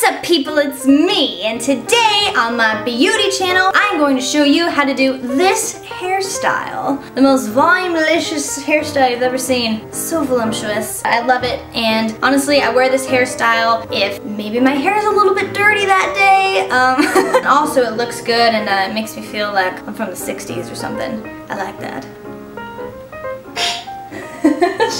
up, people? It's me, and today on my beauty channel I'm going to show you how to do this hairstyle. The most voluminous hairstyle you've ever seen. So voluptuous. I love it, and honestly I wear this hairstyle if maybe my hair is a little bit dirty that day. And also it looks good, and it makes me feel like I'm from the 60s or something. I like that.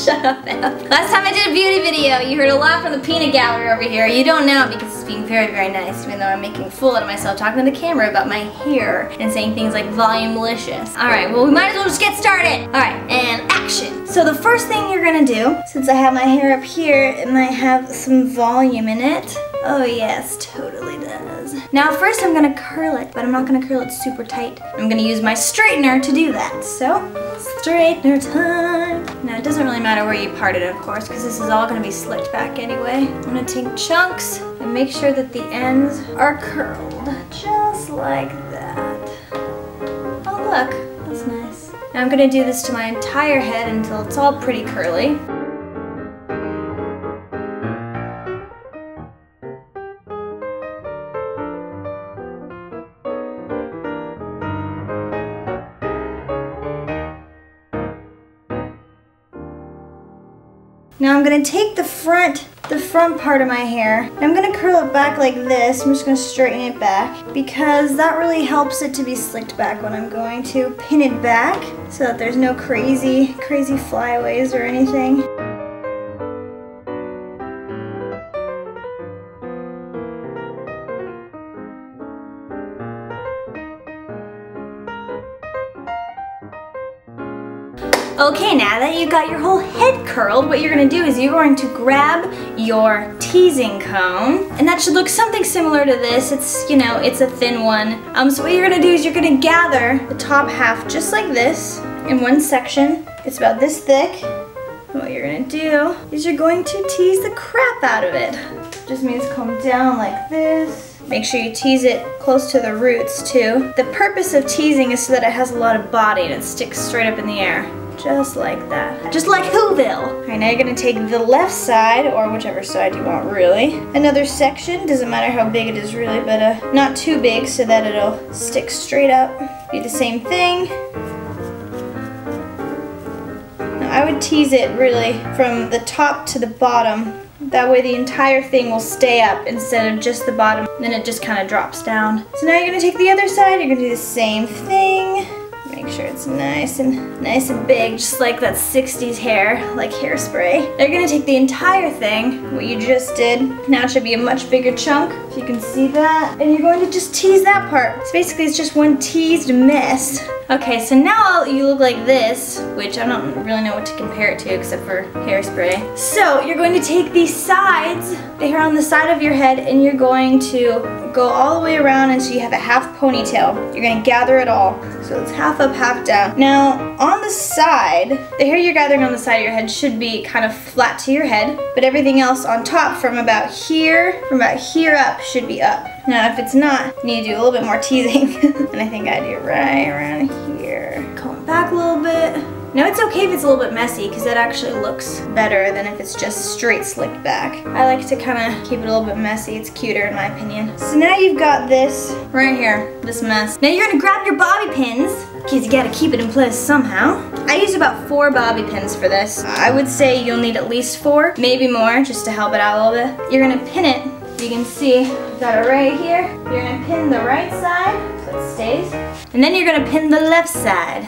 Shut up now. Last time I did a beauty video, you heard a lot from the peanut gallery over here. You don't know because it's being very, very nice, even though I'm making a fool out of myself talking to the camera about my hair and saying things like volumilicious. Alright, well we might as well just get started. Alright, and action. So the first thing you're gonna do, since I have my hair up here, it might have some volume in it. Oh yes, totally does. Now first I'm gonna curl it, but I'm not gonna curl it super tight. I'm gonna use my straightener to do that. So, straightener time. Now it doesn't really matter where you part it, of course, because this is all gonna be slicked back anyway. I'm gonna take chunks and make sure that the ends are curled, just like that. Oh look, that's nice. Now I'm gonna do this to my entire head until it's all pretty curly. Now I'm gonna take the front part of my hair, and I'm gonna curl it back like this. I'm just gonna straighten it back because that really helps it to be slicked back when I'm going to pin it back so that there's no crazy flyaways or anything. Okay, now that you got your whole head curled, what you're going to do is you're going to grab your teasing comb, and that should look something similar to this. It's, you know, it's a thin one. So what you're going to do is you're going to gather the top half just like this in one section. It's about this thick. And what you're going to do is you're going to tease the crap out of it. Just means comb down like this. Make sure you tease it close to the roots too. The purpose of teasing is so that it has a lot of body and it sticks straight up in the air. Just like that. Just like Whoville. Alright, now you're going to take the left side, or whichever side you want really. Another section, doesn't matter how big it is really, but not too big so that it'll stick straight up. Do the same thing. Now I would tease it really from the top to the bottom. That way the entire thing will stay up instead of just the bottom. Then it just kind of drops down. So now you're going to take the other side, you're going to do the same thing. Make sure it's nice and big, just like that 60s hair, like Hairspray. They're gonna take the entire thing, what you just did. Now it should be a much bigger chunk, if you can see that. And you're going to just tease that part. So basically it's just one teased mess. Okay, so now you look like this, which I don't really know what to compare it to except for Hairspray. So you're going to take these sides, the hair on the side of your head, and you're going to go all the way around until you have a half ponytail. You're going to gather it all. So it's half up, half down. Now, on the side, the hair you're gathering on the side of your head should be kind of flat to your head, but everything else on top from about here up should be up. Now, if it's not, you need to do a little bit more teasing. And I think I do right around here. Comb it back a little bit. Now it's okay if it's a little bit messy because that actually looks better than if it's just straight slicked back. I like to kind of keep it a little bit messy. It's cuter in my opinion. So now you've got this right here, this mess. Now you're gonna grab your bobby pins because you gotta keep it in place somehow. I use about 4 bobby pins for this. I would say you'll need at least 4, maybe more, just to help it out a little bit. You're gonna pin it. You can see, I've got it right here. You're gonna pin the right side so it stays. And then you're gonna pin the left side.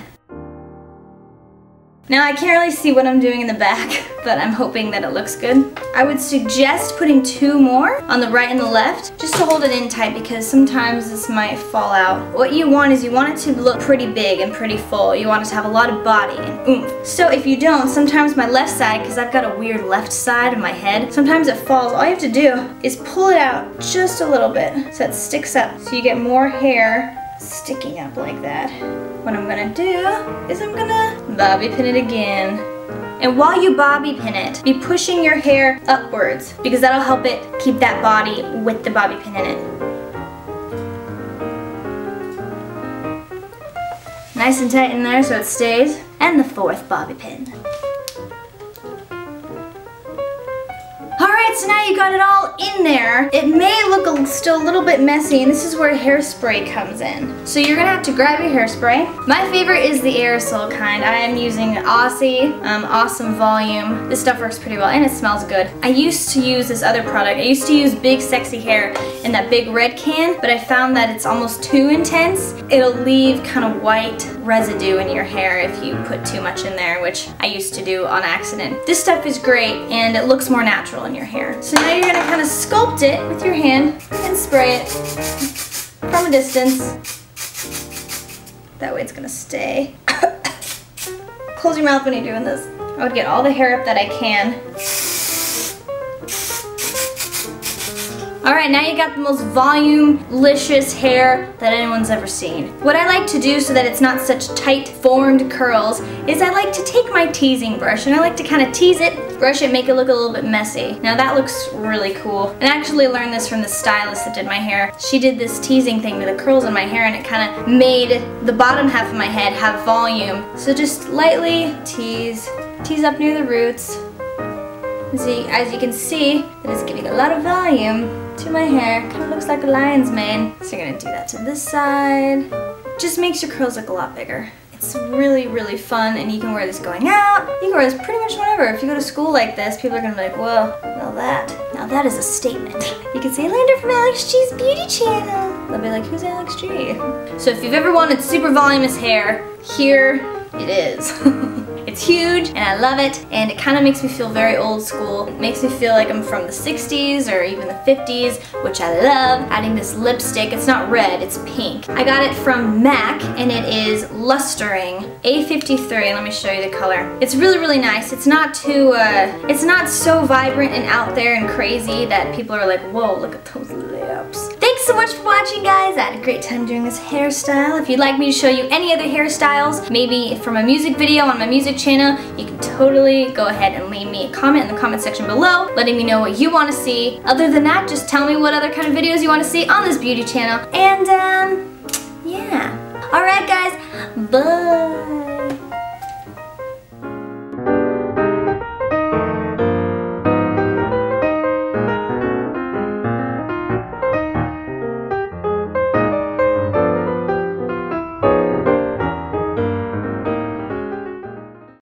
Now I can't really see what I'm doing in the back, but I'm hoping that it looks good. I would suggest putting 2 more on the right and the left, just to hold it in tight because sometimes this might fall out. What you want is you want it to look pretty big and pretty full. You want it to have a lot of body and oomph. So if you don't, sometimes my left side, because I've got a weird left side of my head, sometimes it falls. All you have to do is pull it out just a little bit so it sticks up. So you get more hair sticking up like that. What I'm gonna do is I'm gonna bobby pin it again. And while you bobby pin it, be pushing your hair upwards because that'll help it keep that body with the bobby pin in it. Nice and tight in there so it stays. And the 4th bobby pin. Alright, so now you got it all in there. It may look still a little bit messy, and this is where hairspray comes in. So you're gonna have to grab your hairspray. My favorite is the aerosol kind. I am using Aussie, Awesome Volume. This stuff works pretty well, and it smells good. I used to use this other product. I used to use Big Sexy Hair in that big red can, but I found that it's almost too intense. It'll leave kind of white residue in your hair if you put too much in there, which I used to do on accident. This stuff is great, and it looks more natural in your hair. So now you're gonna kind of sculpt it with your hand and spray it from a distance. That way it's gonna stay. Close your mouth when you're doing this. I would get all the hair up that I can. Alright, now you got the most volumilicious hair that anyone's ever seen. What I like to do so that it's not such tight formed curls is I like to take my teasing brush and I like to kind of tease it, brush it, make it look a little bit messy. Now that looks really cool. And I actually learned this from the stylist that did my hair. She did this teasing thing to the curls in my hair, and it kind of made the bottom half of my head have volume. So just lightly tease up near the roots. As you can see, that is giving a lot of volume to my hair. Kind of looks like a lion's mane. So you're gonna do that to this side. Just makes your curls look a lot bigger. It's really, really fun, and you can wear this going out. You can wear this pretty much whenever. If you go to school like this, people are gonna be like, whoa, now that is a statement. You can say, Lander from Alex G's beauty channel. They'll be like, who's Alex G? So if you've ever wanted super voluminous hair, here it is. It's huge, and I love it, and it kind of makes me feel very old school. It makes me feel like I'm from the 60s or even the 50s, which I love. Adding this lipstick, it's not red, it's pink. I got it from MAC, and it is Lustering A53. Let me show you the color. It's really, really nice. It's not too, it's not so vibrant and out there and crazy that people are like, whoa, look at those lips. Thanks so much for watching, guys. I had a great time doing this hairstyle. If you'd like me to show you any other hairstyles, maybe from a music video on my music channel, you can totally go ahead and leave me a comment in the comment section below, letting me know what you want to see. Other than that, just tell me what other kind of videos you want to see on this beauty channel. And, yeah. Alright, guys. Bye.